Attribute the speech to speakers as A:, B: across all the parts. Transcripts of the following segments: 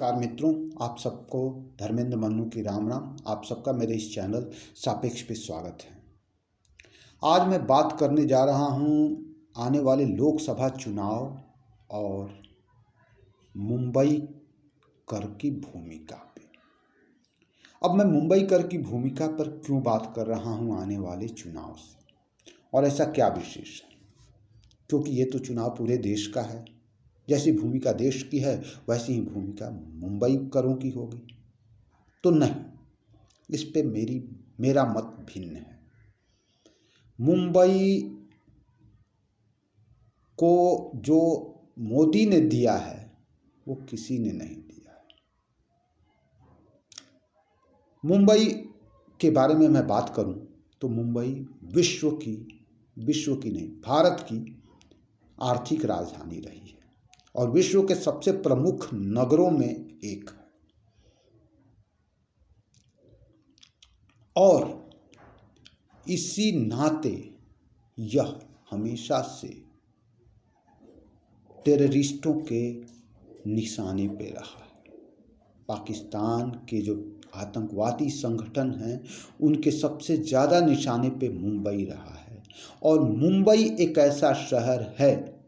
A: नमस्कार मित्रों, आप सबको धर्मेंद्र मन्नू की राम राम। आप सबका मेरे इस चैनल सापेक्ष पे स्वागत है। आज मैं बात करने जा रहा हूँ आने वाले लोकसभा चुनाव और मुंबई कर की भूमिका पे। अब मैं मुंबई कर की भूमिका पर क्यों बात कर रहा हूँ आने वाले चुनाव से, और ऐसा क्या विशेष है? क्योंकि ये तो चुनाव पूरे देश का है। जैसी भूमिका देश की है वैसी ही भूमिका मुंबई करों की होगी। तो नहीं, इस पे मेरा मत भिन्न है। मुंबई को जो मोदी ने दिया है वो किसी ने नहीं दिया है। मुंबई के बारे में मैं बात करूं तो मुंबई विश्व की नहीं, भारत की आर्थिक राजधानी रही है और विश्व के सबसे प्रमुख नगरों में एक है। और इसी नाते यह हमेशा से टेररिस्टों के निशाने पे रहा है। पाकिस्तान के जो आतंकवादी संगठन हैं उनके सबसे ज़्यादा निशाने पे मुंबई रहा है। और मुंबई एक ऐसा शहर है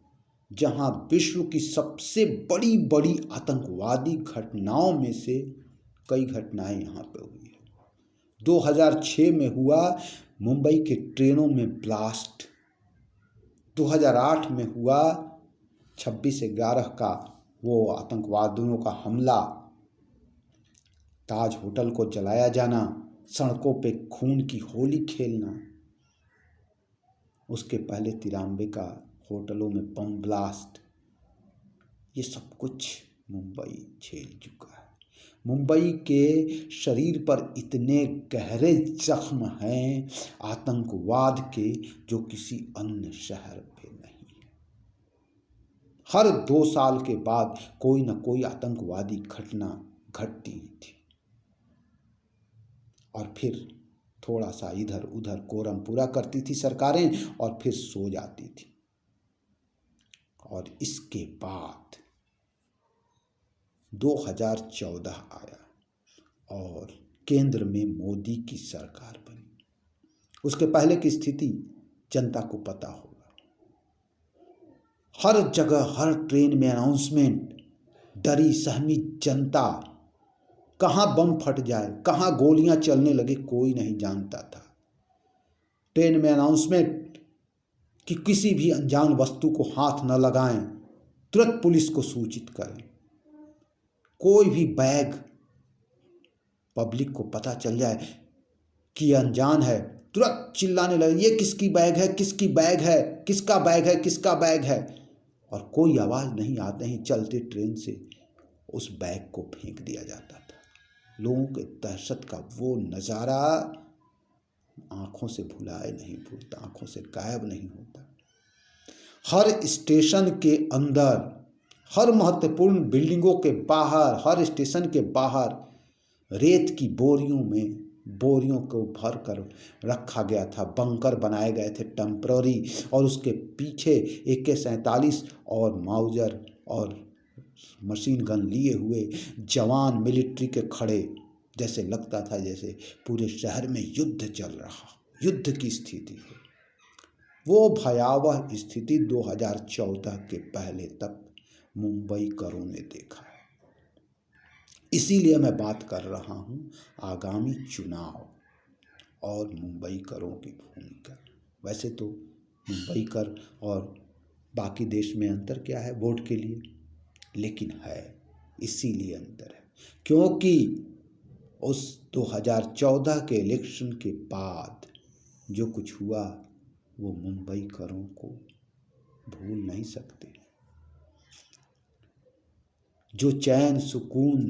A: जहां विश्व की सबसे बड़ी बड़ी आतंकवादी घटनाओं में से कई घटनाएं यहाँ पे हुई है। 2006 में हुआ मुंबई के ट्रेनों में ब्लास्ट, 2008 में हुआ 26/11 का वो आतंकवादियों का हमला, ताज होटल को जलाया जाना, सड़कों पे खून की होली खेलना, उसके पहले तिरानवे का होटलों में बम ब्लास्ट, ये सब कुछ मुंबई झेल चुका है। मुंबई के शरीर पर इतने गहरे जख्म हैं आतंकवाद के जो किसी अन्य शहर पे नहीं है। हर 2 साल के बाद कोई न कोई आतंकवादी घटना घटती ही थी और फिर थोड़ा सा इधर उधर कोरम पूरा करती थी सरकारें और फिर सो जाती थी। और इसके बाद 2014 आया और केंद्र में मोदी की सरकार बनी। उसके पहले की स्थिति जनता को पता होगा। हर जगह हर ट्रेन में अनाउंसमेंट, डरी सहमी जनता, कहाँ बम फट जाए, कहाँ गोलियां चलने लगे कोई नहीं जानता था। ट्रेन में अनाउंसमेंट कि किसी भी अनजान वस्तु को हाथ न लगाएं, तुरंत पुलिस को सूचित करें। कोई भी बैग पब्लिक को पता चल जाए कि अनजान है, तुरंत चिल्लाने लगे, ये किसकी बैग है, किसकी बैग है, किसका बैग है, किसका बैग है। और कोई आवाज़ नहीं आते ही चलते ट्रेन से उस बैग को फेंक दिया जाता था। लोगों के दहशत का वो नज़ारा आंखों से भुलाए नहीं भूलता, आंखों से गायब नहीं होता। हर स्टेशन के अंदर, हर महत्वपूर्ण बिल्डिंगों के बाहर, हर स्टेशन के बाहर रेत की बोरियों को भर कर रखा गया था। बंकर बनाए गए थे टेम्पररी, और उसके पीछे AK-47 और माउजर और मशीन गन लिए हुए जवान मिलिट्री के खड़े, जैसे लगता था जैसे पूरे शहर में युद्ध चल रहा, युद्ध की स्थिति है। वो भयावह स्थिति 2014 के पहले तक मुंबई करों ने देखा है। इसीलिए मैं बात कर रहा हूँ आगामी चुनाव और मुंबई करों की भूमिका। वैसे तो मुंबई कर और बाकी देश में अंतर क्या है वोट के लिए, लेकिन है, इसीलिए अंतर है क्योंकि उस 2014 के इलेक्शन के बाद जो कुछ हुआ वो मुंबई करों को भूल नहीं सकते। जो चैन सुकून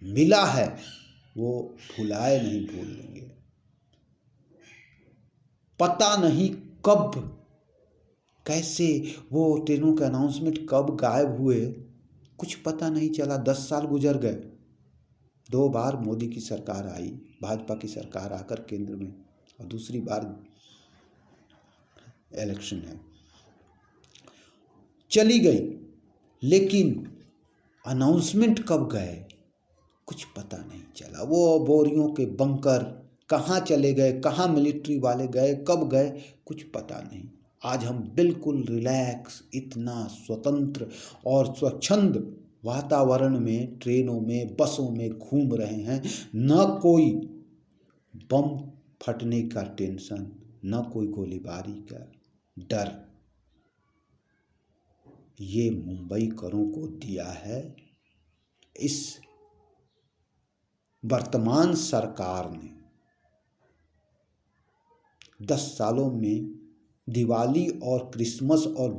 A: मिला है वो भुलाए नहीं भूलेंगे। पता नहीं कब कैसे वो ट्रेनों के अनाउंसमेंट कब गायब हुए, कुछ पता नहीं चला। 10 साल गुजर गए। 2 बार मोदी की सरकार आई, भाजपा की सरकार आकर केंद्र में, और दूसरी बार इलेक्शन है, चली गई। लेकिन अनाउंसमेंट कब गए कुछ पता नहीं चला। वो बोरियों के बंकर कहाँ चले गए, कहाँ मिलिट्री वाले गए, कब गए, कुछ पता नहीं। आज हम बिल्कुल रिलैक्स, इतना स्वतंत्र और स्वच्छंद वातावरण में ट्रेनों में बसों में घूम रहे हैं। न कोई बम फटने का टेंशन, न कोई गोलीबारी का डर। ये मुंबईकरों को दिया है इस वर्तमान सरकार ने। 10 सालों में दिवाली और क्रिसमस और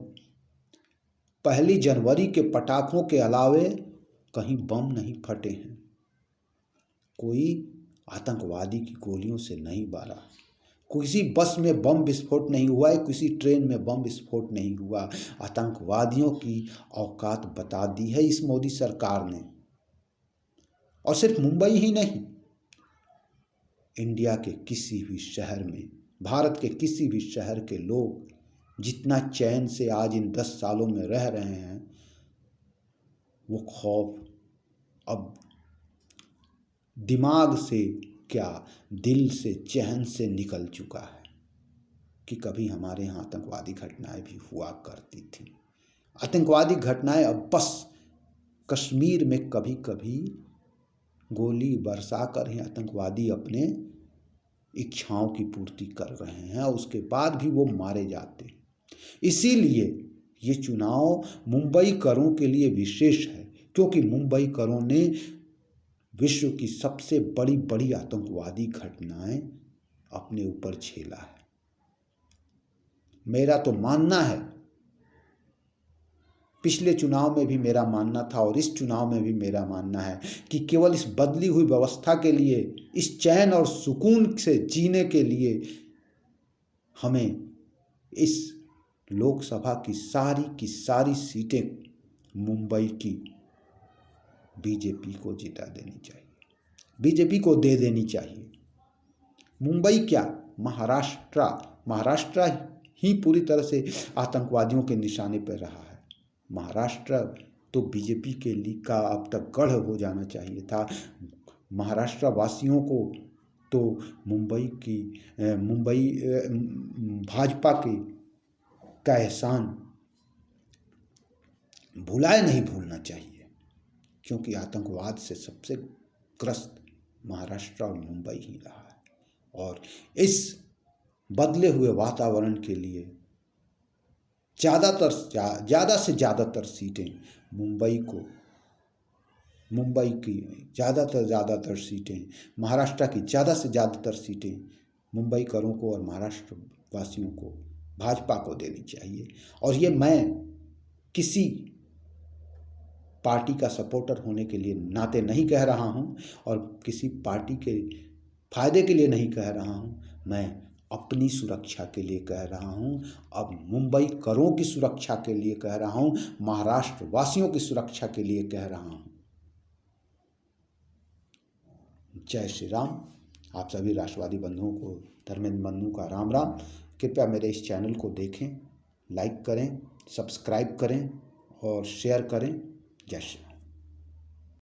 A: 1 जनवरी के पटाखों के अलावे कहीं बम नहीं फटे हैं। कोई आतंकवादी की गोलियों से नहीं मारा, किसी बस में बम विस्फोट नहीं हुआ है, किसी ट्रेन में बम विस्फोट नहीं हुआ। आतंकवादियों की औकात बता दी है इस मोदी सरकार ने। और सिर्फ मुंबई ही नहीं, इंडिया के किसी भी शहर में, भारत के किसी भी शहर के लोग जितना चैन से आज इन 10 सालों में रह रहे हैं, वो खौफ अब दिमाग से क्या दिल से, चैन से निकल चुका है कि कभी हमारे यहाँ आतंकवादी घटनाएं भी हुआ करती थी। आतंकवादी घटनाएं अब बस कश्मीर में कभी कभी गोली बरसाकर ही आतंकवादी अपने इच्छाओं की पूर्ति कर रहे हैं, और उसके बाद भी वो मारे जाते हैं। इसीलिए ये चुनाव मुंबईकरों के लिए विशेष है, क्योंकि मुंबईकरों ने विश्व की सबसे बड़ी बड़ी आतंकवादी घटनाएं अपने ऊपर झेला है। मेरा तो मानना है, पिछले चुनाव में भी मेरा मानना था और इस चुनाव में भी मेरा मानना है कि केवल इस बदली हुई व्यवस्था के लिए, इस चैन और सुकून से जीने के लिए हमें इस लोकसभा की सारी सीटें मुंबई की बीजेपी को जिता देनी चाहिए, बीजेपी को दे देनी चाहिए। मुंबई क्या, महाराष्ट्र ही पूरी तरह से आतंकवादियों के निशाने पर रहा है। महाराष्ट्र तो बीजेपी के लिए का अब तक गढ़ हो जाना चाहिए था। महाराष्ट्र वासियों को तो मुंबई भाजपा का एहसान भुलाए नहीं भूलना चाहिए, क्योंकि आतंकवाद से सबसे ग्रस्त महाराष्ट्र और मुंबई ही रहा है। और इस बदले हुए वातावरण के लिए ज़्यादा से ज़्यादातर सीटें मुंबई की ज़्यादातर सीटें, महाराष्ट्र की ज़्यादा से ज़्यादातर सीटें मुंबईकरों को और महाराष्ट्र वासियों को, भाजपा को देनी चाहिए। और ये मैं किसी पार्टी का सपोर्टर होने के लिए नाते नहीं कह रहा हूँ और किसी पार्टी के फायदे के लिए नहीं कह रहा हूँ, मैं अपनी सुरक्षा के लिए कह रहा हूँ। अब मुंबईकरों की सुरक्षा के लिए कह रहा हूँ, महाराष्ट्र वासियों की सुरक्षा के लिए कह रहा हूँ। जय श्री राम। आप सभी राष्ट्रवादी बंधुओं को, धर्मेंद्र बंधुओं का राम राम। कृपया मेरे इस चैनल को देखें, लाइक करें, सब्सक्राइब करें और शेयर करें। जय श्री राम।